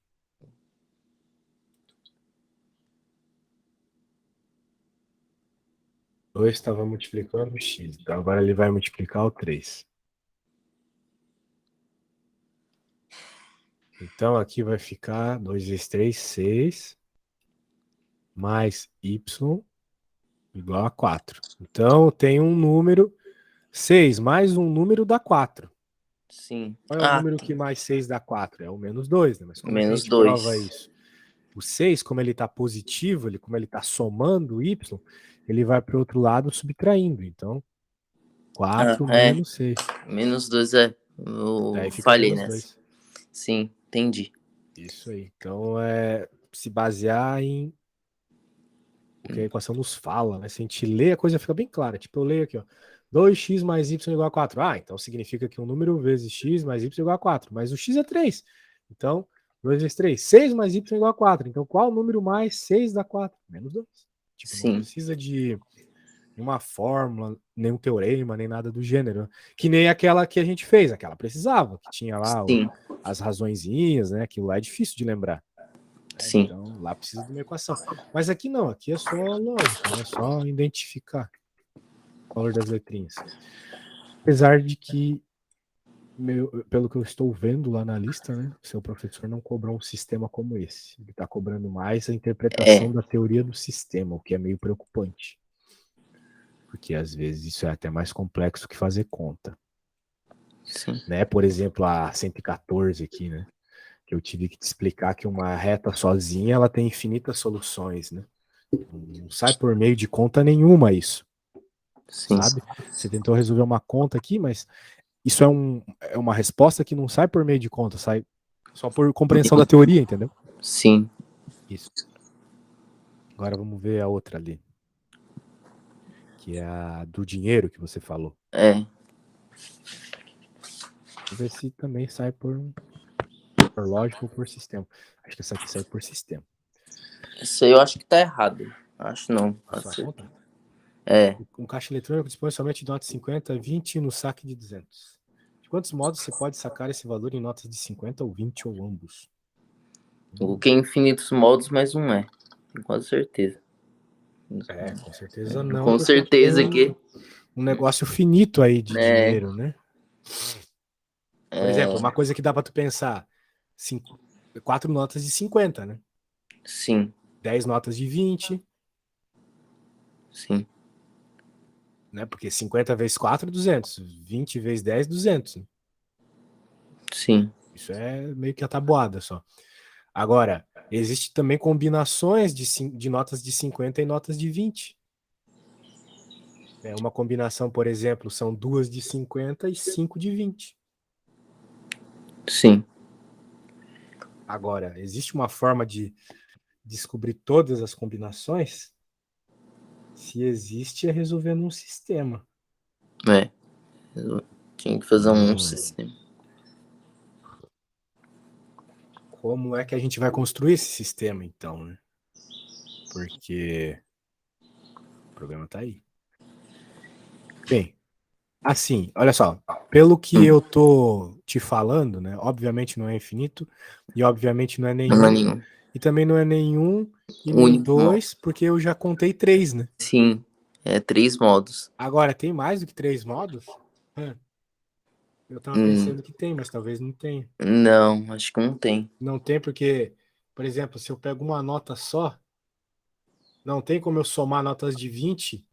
O 2 estava multiplicando o x. Então, agora ele vai multiplicar o 3. Então, aqui vai ficar 2 vezes 3, 6. Mais y igual a 4. Então, tem um número 6 mais um número dá 4. Sim. Qual é o Ah, número tá. que mais 6 dá 4? É o menos 2, né? Mas como é que a Menos gente prova 2. isso? O 6, como ele está positivo, como ele está somando o y, ele vai para o outro lado subtraindo. Então, Ah, 4 menos 6. Menos 2 Daí eu fica falhei menos nessa. 2. Sim, entendi. Isso aí. Então, se basear em o que a equação nos fala, né? Se a gente lê, a coisa fica bem clara. Tipo, eu leio aqui, ó. 2x mais y igual a 4. Ah, então significa que um número vezes x mais y igual a 4. Mas o x é 3. Então, 2 vezes 3. 6 mais y igual a 4. Então, qual número mais 6 dá 4? Menos 2. Tipo, não Sim, precisa de nenhuma fórmula, nem um teorema, nem nada do gênero. Que nem aquela que a gente fez. Aquela precisava, que tinha lá sim, as razõezinhas, né? Aquilo lá é difícil de lembrar. sim. Então, lá precisa de uma equação. Mas aqui não, aqui é só lógica, né? Só identificar o valor das letrinhas. Apesar de que, pelo que eu estou vendo lá na lista, né? Seu professor não cobrou um sistema como esse. Ele está cobrando mais a interpretação É, da teoria do sistema, o que é meio preocupante. Porque às vezes isso é até mais complexo que fazer conta. sim. Né? Por exemplo, a 114 aqui, né? Que eu tive que te explicar que uma reta sozinha ela tem infinitas soluções, né? Não sai por meio de conta nenhuma isso, Sim, sabe? Você tentou resolver uma conta aqui, mas isso é uma resposta que não sai por meio de conta, sai só por compreensão da teoria, entendeu? sim. Isso. Agora vamos ver a outra ali, que é a do dinheiro que você falou. É. Vamos ver se também sai por lógica ou por sistema. Acho que essa aqui sai por sistema. Isso aí eu acho que tá errado. Acho não. A sua conta? É. Um caixa eletrônico dispõe somente de notas de 50, 20 no saque de 200. De quantos modos você pode sacar esse valor em notas de 50 ou 20 ou ambos? O que é infinitos modos, mas não é. Com certeza. Com certeza não, Com porque a gente tem certeza que. um negócio finito aí de É. dinheiro, né? Por exemplo, uma É. coisa que dá para tu pensar, 4 notas de 50, né? Sim, 10 notas de 20, sim. né? Porque 50 vezes 4 é 200, 20 vezes 10 é 200. Né? Sim. Isso é meio que a tabuada só. Agora, existe também combinações de notas de 50 e notas de 20. Uma combinação, por exemplo, são 2 de 50 e 5 de 20. Sim. Agora, existe uma forma de descobrir todas as combinações? Se existe, é resolvendo um sistema. É. Eu tinha que fazer um sistema. Como é que a gente vai construir esse sistema, então, né? Porque o problema tá aí. Bem, assim, olha só. Pelo que eu tô te falando, né? Obviamente não é infinito e obviamente não é Não é nenhum nenhum. e também não é nenhum e nem Único modo. 2, porque eu já contei 3, né? Sim. É 3 modos. Agora, tem mais do que 3 modos? Eu tava Hum, pensando que tem, mas talvez não tenha. não, acho que não tem. Não tem porque, por exemplo, se eu pego uma nota só, não tem como eu somar notas de 20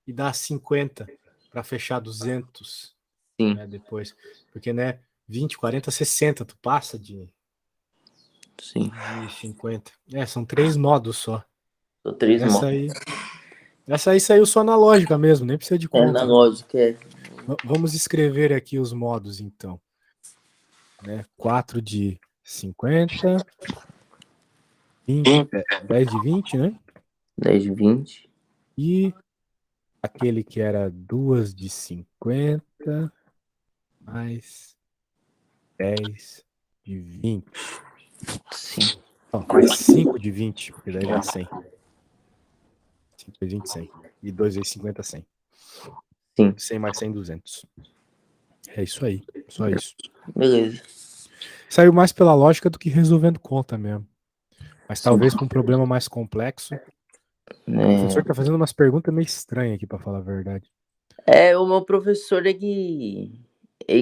e dar 50 para fechar 200, Sim. né, depois. Porque, né, 20, 40, 60, tu passa Sim. de 50. São 3 modos só. São 3 Essa modos. aí, essa aí saiu só na lógica mesmo, nem precisa de É, na conta, não. lógica, é. Vamos escrever aqui os modos, então. Né? 4 de 50, 20, 10 de 20, né? 10 de 20. E aquele que era 2 de 50 mais 10 de 20. Sim. Não, mais 5 de 20, porque daí dá 100. 5 vezes 20, 100. E 2 vezes 50, 100. Sim. 100 mais 100, 200. É isso aí. Só isso. Beleza. Saiu mais pela lógica do que resolvendo conta mesmo. Mas Sim. talvez para um problema mais complexo. O professor tá fazendo umas perguntas meio estranhas aqui, para falar a verdade. O meu professor, ele é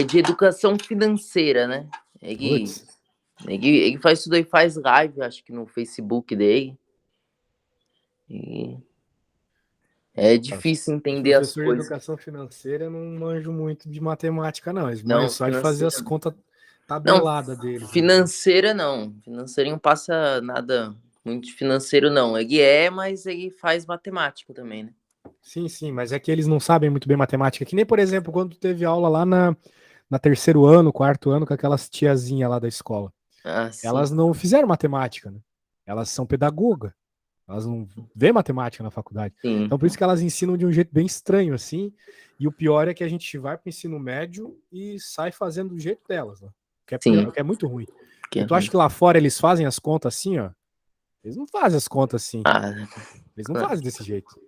de educação financeira, né? Ele, Putz, ele faz isso daí, faz live, acho que no Facebook dele. E é difícil os entender as professores de coisas. educação financeira eu não manjam muito de matemática, não. Eles manjam Não, só de fazer as financeira. contas Não, tabeladas deles. Né? financeira não. Financeira não passa nada muito de financeiro, não. Ele mas ele faz matemática também, né? Sim, sim, mas é que eles não sabem muito bem matemática. Que nem, por exemplo, quando teve aula lá na terceiro ano, quarto ano, com aquelas tiazinhas lá da escola. Ah, sim. Elas não fizeram matemática, né? Elas são pedagogas. Elas não vê matemática na faculdade. Sim. Então, por isso que elas ensinam de um jeito bem estranho, assim. E o pior é que a gente vai para o ensino médio e sai fazendo do jeito delas, né? Que é Sim. pior, que é muito ruim. Que é Porque tu acha ruim. que lá fora eles fazem as contas assim, ó? Eles não fazem as contas assim. Ah, Eles não fazem desse jeito.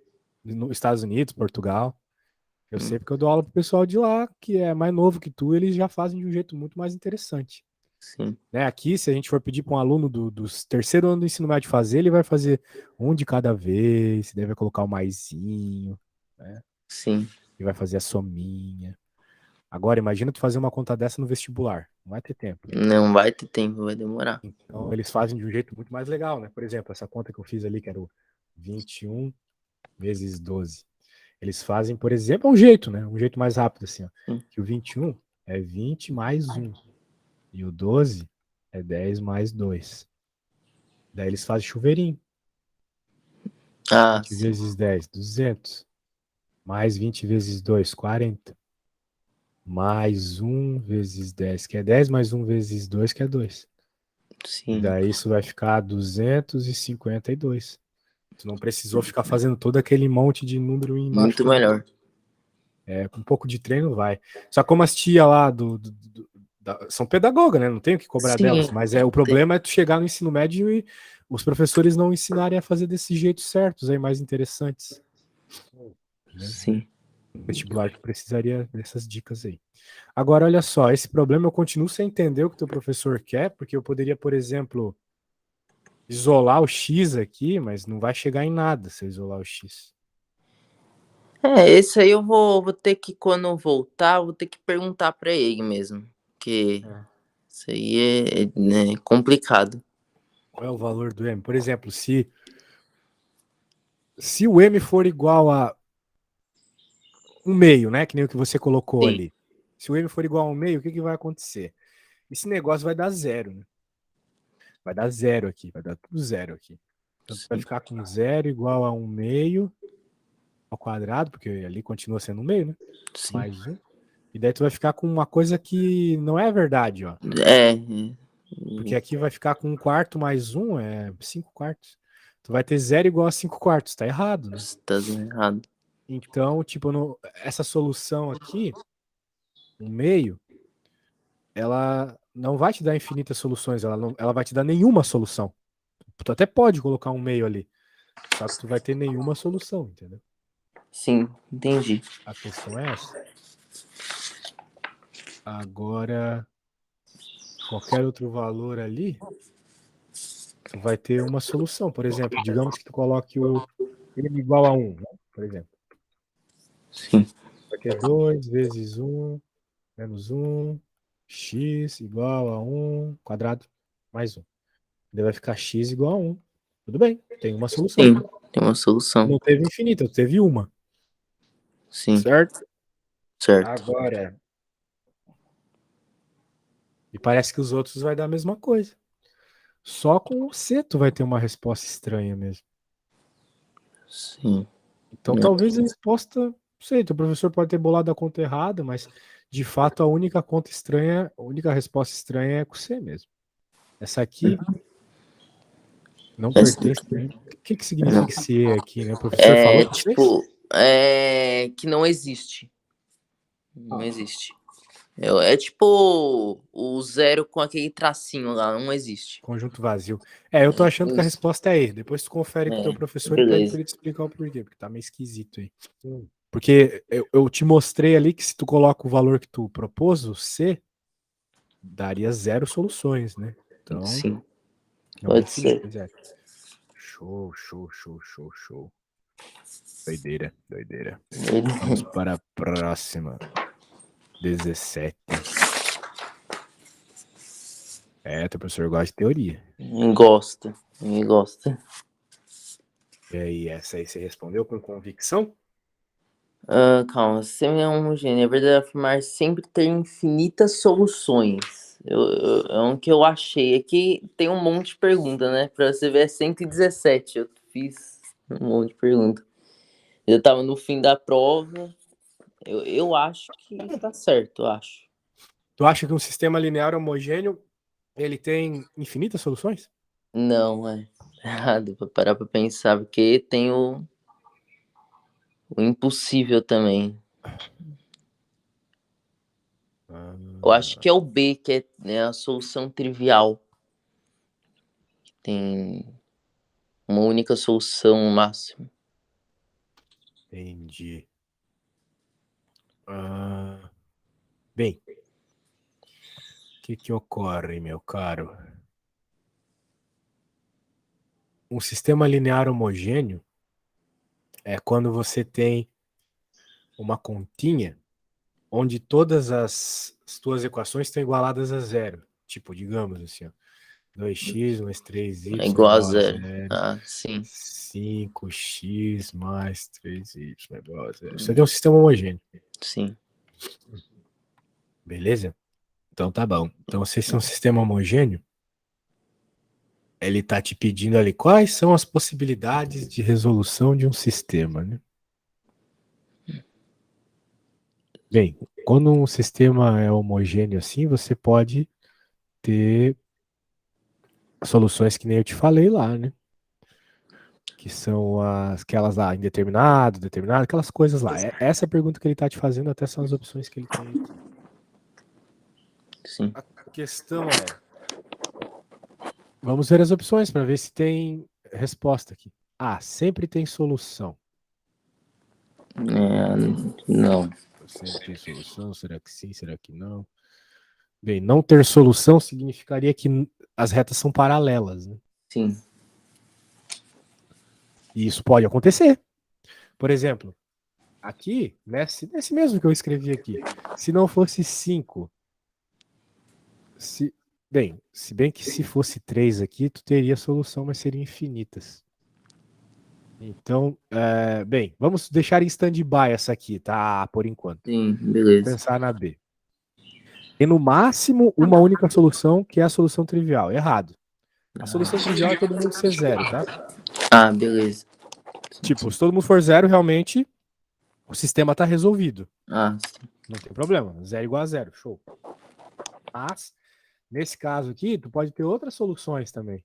Nos Estados Unidos, Portugal. Eu sei porque eu dou aula pro pessoal de lá, que é mais novo que tu, eles já fazem de um jeito muito mais interessante. sim. Né? Aqui, se a gente for pedir para um aluno do terceiro ano do ensino médio fazer, ele vai fazer um de cada vez, daí vai colocar o maisinho, né? Sim. E vai fazer a sominha. Agora, imagina tu fazer uma conta dessa no vestibular. Não vai ter tempo. Não vai ter tempo, vai demorar. Então, eles fazem de um jeito muito mais legal, né? Por exemplo, essa conta que eu fiz ali, que era o 21 vezes 12. Eles fazem, por exemplo, é um jeito, né? Um jeito mais rápido, assim, ó. Hum. Que o 21 é 20 mais 1. E o 12 é 10 mais 2. Daí eles fazem chuveirinho. Ah, 20 sim. vezes 10, 200. Mais 20 vezes 2, 40. Mais 1 vezes 10, que é 10, mais 1 vezes 2, que é 2. E Sim. daí isso vai ficar 252. Tu não precisou ficar fazendo todo aquele monte de número embaixo Muito do outro. melhor. Com um pouco de treino vai. Só como as tia lá são pedagogas, né? Não tem o que cobrar Sim. delas. Mas o problema é tu chegar no ensino médio e os professores não ensinarem a fazer desse jeito certos aí, mais interessantes. Né? Sim. Vestibular que precisaria dessas dicas aí. Agora, olha só, esse problema eu continuo sem entender o que o teu professor quer, porque eu poderia, por exemplo, isolar o X aqui, mas não vai chegar em nada se eu isolar o X. Esse aí eu vou ter que, quando eu voltar, vou ter que perguntar pra ele mesmo. Porque isso aí né, complicado. Qual é o valor do M? Por exemplo, se se o M for igual a 1/2, né? Que nem o que você colocou Sim. ali. Se o M for igual a 1/2, o que vai acontecer? Esse negócio vai dar zero, né? Vai dar zero aqui, vai dar tudo zero aqui. Então tu vai Sim. ficar com zero igual a 1/2 ao quadrado, porque ali continua sendo 1/2, né? Sim. Mais 1. E daí tu vai ficar com uma coisa que não é verdade, ó. Porque aqui vai ficar com 1/4 mais 1 é 5/4. Tu vai ter zero igual a 5/4. Tá errado, né? Tá errado. Então, tipo, essa solução aqui, 1/2, ela não vai te dar infinitas soluções, ela vai te dar nenhuma solução. Tu até pode colocar 1/2 ali, só que tu vai ter nenhuma solução, entendeu? Sim, entendi. A questão é essa. Agora, qualquer outro valor ali, tu vai ter uma solução. Por exemplo, digamos que tu coloque o M igual a 1, né? Por exemplo. Sim. Vai ter 2 vezes 1 menos 1, x igual a 1 quadrado mais 1. Daí vai ficar x igual a 1. Tudo bem, tem uma solução. Sim, tem uma solução. Não teve infinita, teve uma. Sim. Certo? Certo. Agora, e parece que os outros vai dar a mesma coisa. Só com o C tu vai ter uma resposta estranha mesmo. Sim. Então talvez a resposta, não sei, o professor pode ter bolado a conta errada, mas de fato a única conta estranha, a única resposta estranha é com C mesmo. Essa aqui não pertence. O que significa esse E aqui, né? O professor falou pra vocês? Tipo, que não existe. Não existe. É tipo o zero com aquele tracinho lá, não existe. Conjunto vazio. Eu tô achando que a resposta é E. Depois tu confere com o teu professor e pede pra Beleza. ele te explicar o porquê, porque tá meio esquisito aí. Porque eu te mostrei ali que se tu coloca o valor que tu propôs, o C, daria 0 soluções, né? Então, Sim, não é pode infinito, ser. mas é. Show, show, show, show, show. Doideira, doideira. Vamos para a próxima. 17. Teu professor gosta de teoria. Gosta, gosta. E aí, essa aí você respondeu com convicção? Calma, sistema é homogêneo. A verdade é afirmar sempre ter infinitas soluções. É um que eu achei. Aqui tem um monte de pergunta, né? Pra você ver, é 117. Eu fiz um monte de pergunta. Eu tava no fim da prova. Eu acho que tá certo, eu acho. Tu acha que um sistema linear homogêneo ele tem infinitas soluções? Não, é errado pra parar pra pensar, porque tem o impossível também. Eu acho que é o B, que é, né, a solução trivial. Tem uma única solução máxima. Entendi. Bem, o que ocorre, meu caro? Um sistema linear homogêneo é quando você tem uma continha onde todas as tuas equações estão igualadas a zero. Tipo, digamos assim, ó, 2x mais 3y É é igual a igual a zero. zero. Ah, sim. 5x mais 3y é igual a zero. Isso aqui é um sistema homogêneo. Sim. Beleza? Então tá bom. Então, se esse é um sistema homogêneo, ele tá te pedindo ali quais são as possibilidades de resolução de um sistema, né? Bem, quando um sistema é homogêneo assim, você pode ter soluções que nem eu te falei lá, né? Que são aquelas lá, indeterminado, determinado, aquelas coisas lá. Essa pergunta que ele tá te fazendo até são as opções que ele tem aqui. Sim. A questão é, vamos ver as opções para ver se tem resposta aqui. Sempre tem solução. Não. Sempre tem solução, será que sim, será que não? Bem, não ter solução significaria que as retas são paralelas, né? Sim. E isso pode acontecer. Por exemplo, aqui, nesse mesmo que eu escrevi aqui, se não fosse 5, se bem que se fosse 3 aqui, tu teria solução, mas seriam infinitas. Então, bem, vamos deixar em stand-by essa aqui, tá? Por enquanto. Sim, beleza. Pensar na B. Tem no máximo uma única solução, que é a solução trivial. Errado. A solução trivial é todo mundo ser zero, tá? Ah, beleza. Tipo, se todo mundo for zero, realmente o sistema tá resolvido. Ah, sim. Não tem problema. Zero igual a zero. Show. Mas, nesse caso aqui, tu pode ter outras soluções também.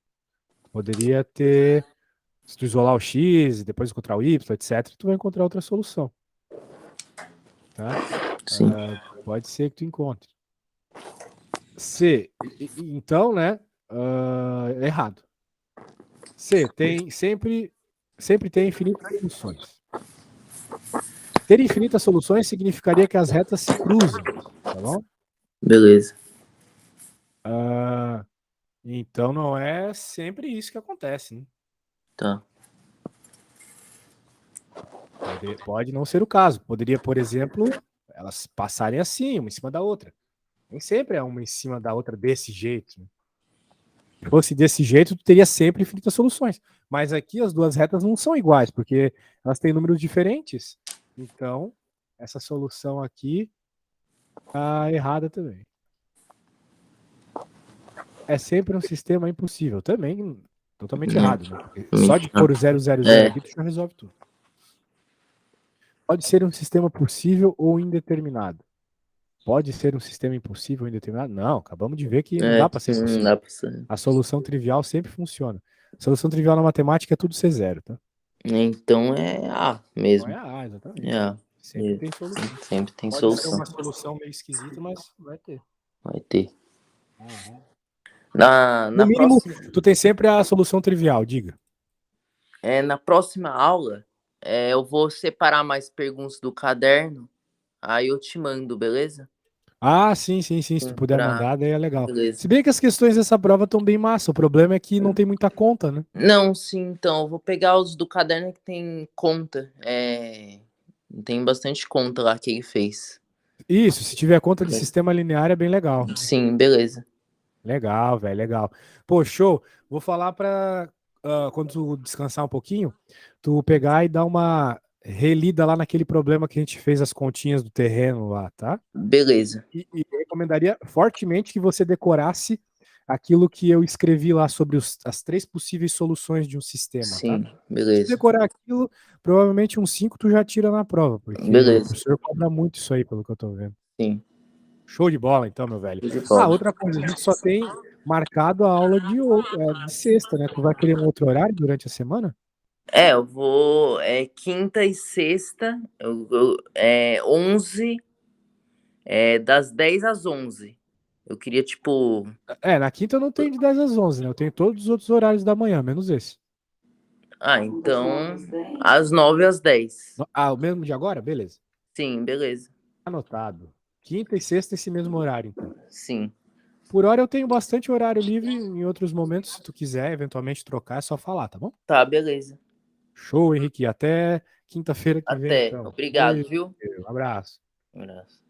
Poderia ter, se tu isolar o X, depois encontrar o Y, etc., tu vai encontrar outra solução. Tá? Sim. Pode ser que tu encontre. C, então, né? Errado. C, sempre tem infinitas soluções. Ter infinitas soluções significaria que as retas se cruzam, tá bom? Beleza. Então não é sempre isso que acontece, né? Tá. Pode não ser o caso. Poderia, por exemplo, elas passarem assim, uma em cima da outra. Nem sempre é uma em cima da outra desse jeito. Né? Se fosse desse jeito, tu teria sempre infinitas soluções. Mas aqui as duas retas não são iguais, porque elas têm números diferentes. Então, essa solução aqui tá errada também. É sempre um sistema impossível. Também totalmente errado. Né? Só de pôr o 000 aqui, tu já resolve tudo. Pode ser um sistema possível ou indeterminado. Pode ser um sistema impossível ou indeterminado? Não, acabamos de ver que não dá para ser possível. Não dá pra ser. A solução trivial sempre funciona. A solução trivial na matemática é tudo ser zero, tá? Então é A mesmo. Não é A, exatamente. É A. Sempre tem solução. Sempre tem Pode solução. ser uma solução meio esquisita, mas vai ter. Vai ter. Uhum. No mínimo, próxima, tu tem sempre a solução trivial, diga. na próxima aula, eu vou separar mais perguntas do caderno. Aí eu te mando, beleza? Ah, sim. Se tu puder mandar, daí é legal. Beleza. Se bem que as questões dessa prova estão bem massa. O problema é que não tem muita conta, né? Não, sim, então. Eu vou pegar os do caderno que tem conta. Tem bastante conta lá que ele fez. Isso, se tiver conta de sistema linear é bem legal. Sim, beleza. Legal, velho, legal. Pô, show. Vou falar pra quando tu descansar um pouquinho, tu pegar e dar uma relida lá naquele problema que a gente fez as continhas do terreno lá, tá? Beleza. E recomendaria fortemente que você decorasse aquilo que eu escrevi lá sobre as 3 possíveis soluções de um sistema, tá? Sim, Se beleza. decorar aquilo, provavelmente um 5 tu já tira na prova, porque o professor cobra muito isso aí, pelo que eu tô vendo. Sim. Show de bola, então, meu velho. Outra coisa, a gente só tem marcado a aula de sexta, né? Tu vai querer um outro horário durante a semana? Eu vou. Quinta e sexta, 11, das 10 às 11. Eu queria, tipo. Na quinta eu não tenho de 10 às 11, né? Eu tenho todos os outros horários da manhã, menos esse. Então. Às 9 às 10. O mesmo de agora? Beleza. Sim, beleza. Anotado. Quinta e sexta, esse mesmo horário, então. Sim. Por hora eu tenho bastante horário livre. Em outros momentos, se tu quiser eventualmente trocar, é só falar, tá bom? Tá, beleza. Show, Henrique. Até quinta-feira que vem, então. Obrigado, Beijo. viu? Abraço. Um abraço.